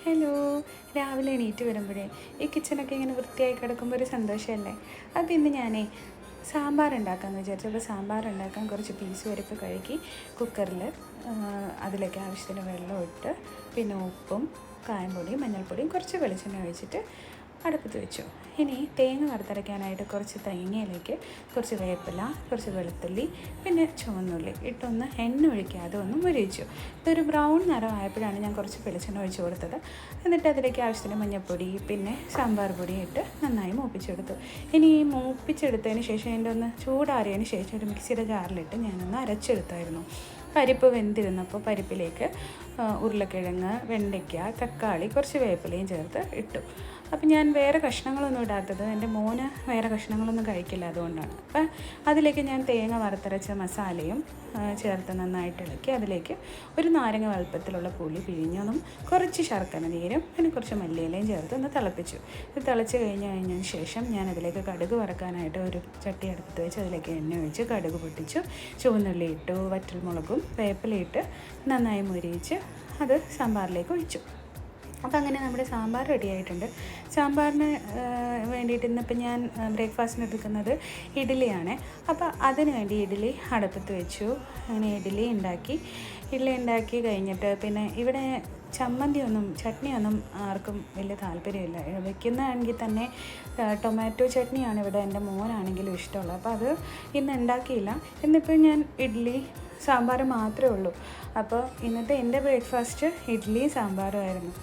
Hello. രാവിലെ എണീറ്റ് വരുമ്പോഴേ ഈ കിച്ചണൊക്കെ ഇങ്ങനെ വൃത്തിയായി കിടക്കുമ്പോൾ ഒരു സന്തോഷമല്ലേ. അപ്പം ഇന്ന് ഞാനേ സാമ്പാർ ഉണ്ടാക്കാമെന്ന് വിചാരിച്ചു. അപ്പോൾ സാമ്പാർ ഉണ്ടാക്കാൻ കുറച്ച് പീസ് പരിപ്പ് കഴുകി കുക്കറിൽ അതിലേക്ക് ആവശ്യത്തിന് വെള്ളം ഇട്ട് പിന്നെ ഉപ്പും കായംപൊടിയും മഞ്ഞൾപ്പൊടിയും കുറച്ച് വെളിച്ചെണ്ണ ഒഴിച്ചിട്ട് അടുപ്പത്ത് വെച്ചു. ഇനി തേങ്ങ വറുത്തരയ്ക്കാനായിട്ട് കുറച്ച് തേങ്ങയിലേക്ക് കുറച്ച് വേപ്പില, കുറച്ച് വെളുത്തുള്ളി, പിന്നെ ചുവന്നുള്ളി ഇട്ടൊന്ന് എണ്ണ ഒഴിക്കാതെ ഒന്ന് മുരിയിച്ചു. ഇതൊരു ബ്രൗൺ നിറമായപ്പോഴാണ് ഞാൻ കുറച്ച് വെളിച്ചെണ്ണ ഒഴിച്ച് കൊടുത്തത്. എന്നിട്ട് അതിലേക്ക് ആവശ്യത്തിന് മഞ്ഞൾപ്പൊടി പിന്നെ സാമ്പാർ പൊടി ഇട്ട് നന്നായി മൂപ്പിച്ചെടുത്തു. ഇനി ഈ മൂപ്പിച്ചെടുത്തതിന് ശേഷം എൻ്റെ ഒന്ന് ചൂടാറിയതിന് ശേഷം ഒരു മിക്സിയുടെ ജാറിലിട്ട് ഞാനൊന്ന് അരച്ചെടുത്തായിരുന്നു. പരിപ്പ് വെന്തിരുന്നപ്പോൾ പരിപ്പിലേക്ക് ഉരുളക്കിഴങ്ങ്, വെണ്ടയ്ക്ക, തക്കാളി, കുറച്ച് വേപ്പിലയും ചേർത്ത് ഇട്ടു. അപ്പം ഞാൻ വേറെ കഷ്ണങ്ങളൊന്നും ഇടാത്തത് എൻ്റെ മോന് വേറെ കഷ്ണങ്ങളൊന്നും കഴിക്കില്ല, അതുകൊണ്ടാണ്. അപ്പം അതിലേക്ക് ഞാൻ തേങ്ങ വറുത്തരച്ച മസാലയും ചേർത്ത് നന്നായിട്ട് ഇളക്കി അതിലേക്ക് ഒരു നാരങ്ങ വലുപ്പത്തിലുള്ള പുളി പിഴിഞ്ഞതും കുറച്ച് ശർക്കര നീരും പിന്നെ കുറച്ച് മല്ലിയിലയും ചേർത്ത് ഒന്ന് തിളപ്പിച്ചു. ഇത് തിളച്ച് കഴിഞ്ഞതിന് ശേഷം ഞാൻ അതിലേക്ക് കടുക് വറക്കാനായിട്ട് ഒരു ചട്ടി അടുപ്പത്ത് വെച്ച് അതിലേക്ക് എണ്ണ ഒഴിച്ച് കടുക് പൊട്ടിച്ചു, ചുവന്നുള്ളി ഇട്ടു, വറ്റൽമുളകും വേപ്പിലയിട്ട് നന്നായി മുരിയിച്ച് അത് സാമ്പാറിലേക്ക് ഒഴിച്ചു. അപ്പോൾ അങ്ങനെ നമ്മുടെ സാമ്പാർ റെഡി ആയിട്ടുണ്ട്. സാമ്പാറിന് വേണ്ടിയിട്ട് ഇന്നിപ്പോൾ ഞാൻ ബ്രേക്ക്ഫാസ്റ്റിന് എടുക്കുന്നത് ഇഡ്ഡലിയാണ്. അപ്പോൾ അതിന് വേണ്ടി ഇഡ്ഡലി അടുപ്പത്ത് വെച്ചു. അങ്ങനെ ഇഡ്ഡലി ഉണ്ടാക്കി കഴിഞ്ഞിട്ട് പിന്നെ ഇവിടെ ചട്നിയൊന്നും ആർക്കും വലിയ താല്പര്യമില്ല. വെക്കുന്നതാണെങ്കിൽ തന്നെ ടൊമാറ്റോ ചട്നിയാണ് ഇവിടെ എൻ്റെ മോനാണെങ്കിലും ഇഷ്ടമുള്ളത്. അപ്പോൾ അത് ഇന്ന് ഉണ്ടാക്കിയില്ല. ഇന്നിപ്പോൾ ഞാൻ ഇഡ്ഡലി സാമ്പാർ മാത്രമേ ഉള്ളൂ. അപ്പോൾ ഇന്നത്തെ എൻ്റെ ബ്രേക്ക്ഫാസ്റ്റ് ഇഡ്ഡലിയും സാമ്പാറും ആയിരുന്നു.